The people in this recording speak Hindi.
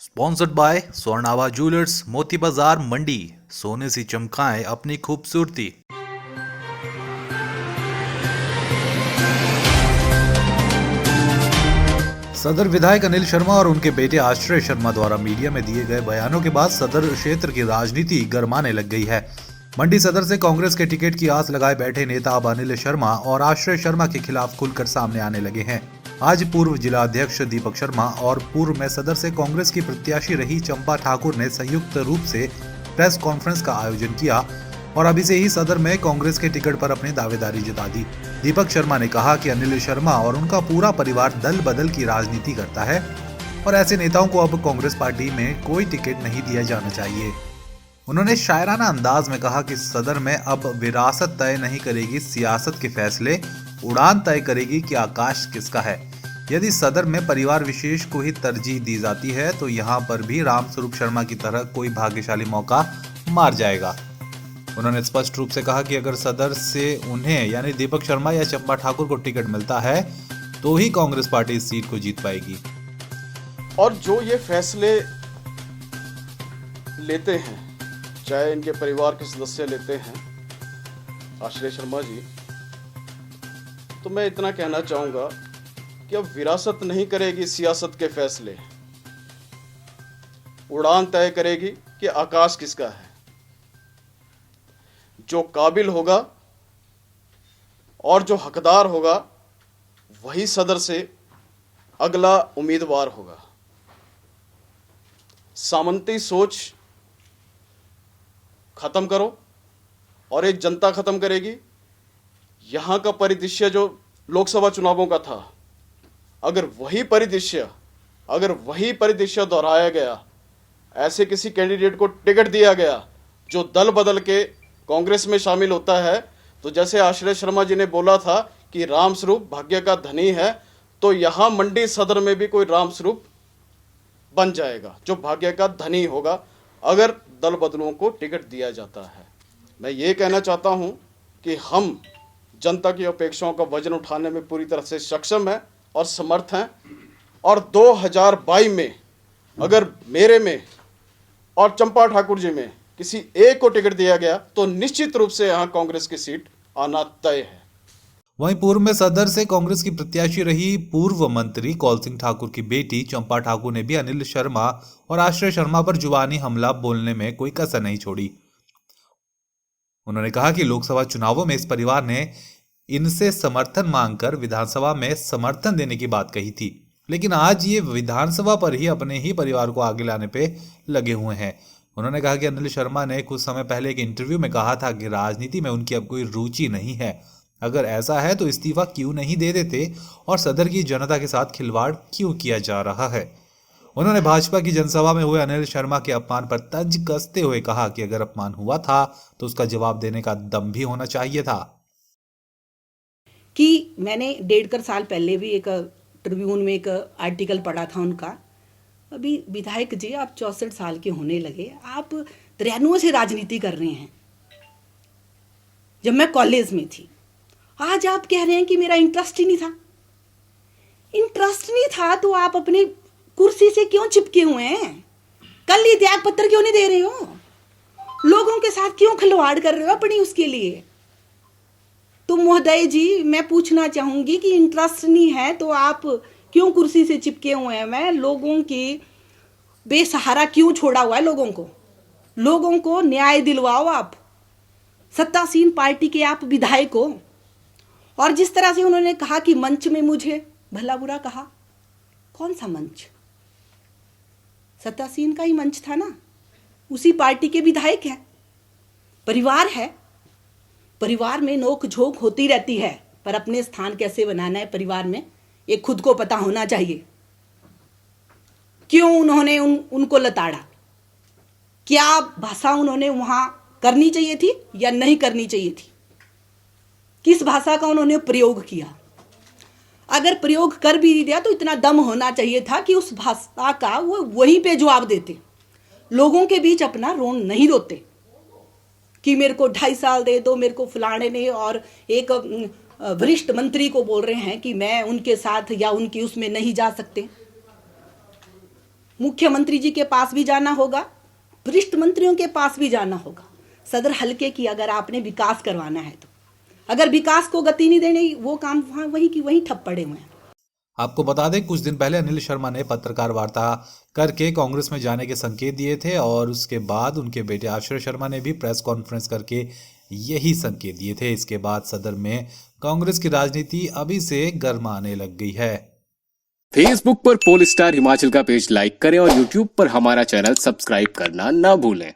स्पॉन्सर्ड बाय स्वर्णावा ज्वेलर्स, मोती बाजार, मंडी। सोने से चमकाएं अपनी खूबसूरती। सदर विधायक अनिल शर्मा और उनके बेटे आश्रय शर्मा द्वारा मीडिया में दिए गए बयानों के बाद सदर क्षेत्र की राजनीति गरमाने लग गई है। मंडी सदर से कांग्रेस के टिकट की आस लगाए बैठे नेता अब अनिल शर्मा और आश्रय शर्मा के खिलाफ खुलकर सामने आने लगे हैं। आज पूर्व जिला अध्यक्ष दीपक शर्मा और पूर्व में सदर से कांग्रेस की प्रत्याशी रही चंपा ठाकुर ने संयुक्त रूप से प्रेस कॉन्फ्रेंस का आयोजन किया और अभी से ही सदर में कांग्रेस के टिकट पर अपनी दावेदारी जता दी। दीपक शर्मा ने कहा कि अनिल शर्मा और उनका पूरा परिवार दल बदल की राजनीति करता है और ऐसे नेताओं को अब कांग्रेस पार्टी में कोई टिकट नहीं दिया जाना चाहिए। उन्होंने शायराना अंदाज में कहा कि सदर में अब विरासत तय नहीं करेगी सियासत के फैसले, उड़ान तय करेगी कि आकाश किसका है। यदि सदर में परिवार विशेष को ही तरजीह दी जाती है तो यहाँ पर भी रामस्वरूप शर्मा की तरह कोई भाग्यशाली मौका मार जाएगा। उन्होंने स्पष्ट रूप से कहा कि अगर सदर से उन्हें यानी दीपक शर्मा या चंपा ठाकुर को टिकट मिलता है तो ही कांग्रेस पार्टी इस सीट को जीत पाएगी। और जो ये फैसले लेते हैं, चाहे इनके परिवार के सदस्य लेते हैं, आश्रय शर्मा जी, तो मैं इतना कहना चाहूंगा कि अब विरासत नहीं करेगी सियासत के फैसले, उड़ान तय करेगी कि आकाश किसका है। जो काबिल होगा और जो हकदार होगा वही सदर से अगला उम्मीदवार होगा। सामंती सोच खत्म करो और एक जनता खत्म करेगी। यहां का परिदृश्य जो लोकसभा चुनावों का था, अगर वही परिदृश्य दोहराया गया, ऐसे किसी कैंडिडेट को टिकट दिया गया जो दल बदल के कांग्रेस में शामिल होता है, तो जैसे आश्रय शर्मा जी ने बोला था कि रामस्वरूप भाग्य का धनी है, तो यहां मंडी सदर में भी कोई रामस्वरूप बन जाएगा जो भाग्य का धनी होगा अगर दल बदलुओं को टिकट दिया जाता है। मैं ये कहना चाहता हूं कि हम जनता की अपेक्षाओं का वजन उठाने में पूरी तरह से सक्षम हैं और समर्थ हैं, और 2022 में अगर मेरे में और चंपा ठाकुर जी में किसी एक को टिकट दिया गया तो निश्चित रूप से यहां कांग्रेस की सीट आना तय है। वहीं पूर्व में सदर से कांग्रेस की प्रत्याशी रही पूर्व मंत्री कौल सिंह ठाकुर की बेटी चंपा ठाकुर ने भी अनिल शर्मा और आश्रय शर्मा पर जुबानी हमला बोलने में कोई कसर नहीं छोड़ी। उन्होंने कहा कि लोकसभा चुनावों में इस परिवार ने इनसे समर्थन मांगकर विधानसभा में समर्थन देने की बात कही थी, लेकिन आज ये विधानसभा पर ही अपने ही परिवार को आगे लाने पे लगे हुए हैं। उन्होंने कहा कि अनिल शर्मा ने कुछ समय पहले एक इंटरव्यू में कहा था कि राजनीति में उनकी अब कोई रुचि नहीं है। अगर ऐसा है तो इस्तीफा क्यों नहीं दे देते और सदर की जनता के साथ खिलवाड़ क्यों किया जा रहा है। उन्होंने भाजपा की जनसभा में हुए अनिल शर्मा के अपमान पर तंज कसते हुए कहा कि अगर अपमान हुआ था तो उसका जवाब देने का दम भी होना चाहिए था। कि मैंने 1.5 साल पहले भी एक ट्रिब्यून में एक आर्टिकल पढ़ा था उनका, अभी विधायक जी आप 64 साल के होने लगे, आप 93 से राजनीति कर रहे हैं। जब मैं कॉलेज में थी, आज आप कह रहे हैं कि मेरा इंटरेस्ट ही नहीं था। इंटरेस्ट नहीं था तो आप अपनी कुर्सी से क्यों चिपके हुए हैं? कल ही त्याग पत्र क्यों नहीं दे रहे हो? लोगों के साथ क्यों खिलवाड़ कर रहे हो अपनी उसके लिए? तो महोदय जी, मैं पूछना चाहूंगी कि इंटरेस्ट नहीं है तो आप क्यों कुर्सी से चिपके हुए हैं? मैं लोगों के बेसहारा क्यों छोड़ा हुआ है? लोगों को न्याय दिलवाओ। आप सत्तासीन पार्टी के आप विधायक हो, और जिस तरह से उन्होंने कहा कि मंच में मुझे भला बुरा कहा, कौन सा मंच? सत्तासीन का ही मंच था ना, उसी पार्टी के विधायक है, परिवार है। परिवार में नोक झोंक होती रहती है, पर अपने स्थान कैसे बनाना है परिवार में ये खुद को पता होना चाहिए। क्यों उन्होंने उनको लताड़ा? क्या भाषा उन्होंने वहां करनी चाहिए थी या नहीं करनी चाहिए थी? किस भाषा का उन्होंने प्रयोग किया? अगर प्रयोग कर भी दिया तो इतना दम होना चाहिए था कि उस भाषा का वो वहीं पे जवाब देते। लोगों के बीच अपना रोन नहीं रोते कि मेरे को 2.5 साल दे दो, मेरे को फलाने ने, और एक वरिष्ठ मंत्री को बोल रहे हैं कि मैं उनके साथ या उनकी उसमें नहीं जा सकते। मुख्यमंत्री जी के पास भी जाना होगा, वरिष्ठ मंत्रियों के पास भी जाना होगा। सदर हलके की अगर आपने विकास करवाना है तो, अगर विकास को गति नहीं देनी, वो काम वहीं की वहीं ठप पड़े हुए हैं। आपको बता दें, कुछ दिन पहले अनिल शर्मा ने पत्रकार वार्ता करके कांग्रेस में जाने के संकेत दिए थे और उसके बाद उनके बेटे आश्रय शर्मा ने भी प्रेस कॉन्फ्रेंस करके यही संकेत दिए थे। इसके बाद सदर में कांग्रेस की राजनीति अभी से गर्माने लग गई है। फेसबुक पर पोल स्टार हिमाचल का पेज लाइक करें और यूट्यूब पर हमारा चैनल सब्सक्राइब करना ना भूलें।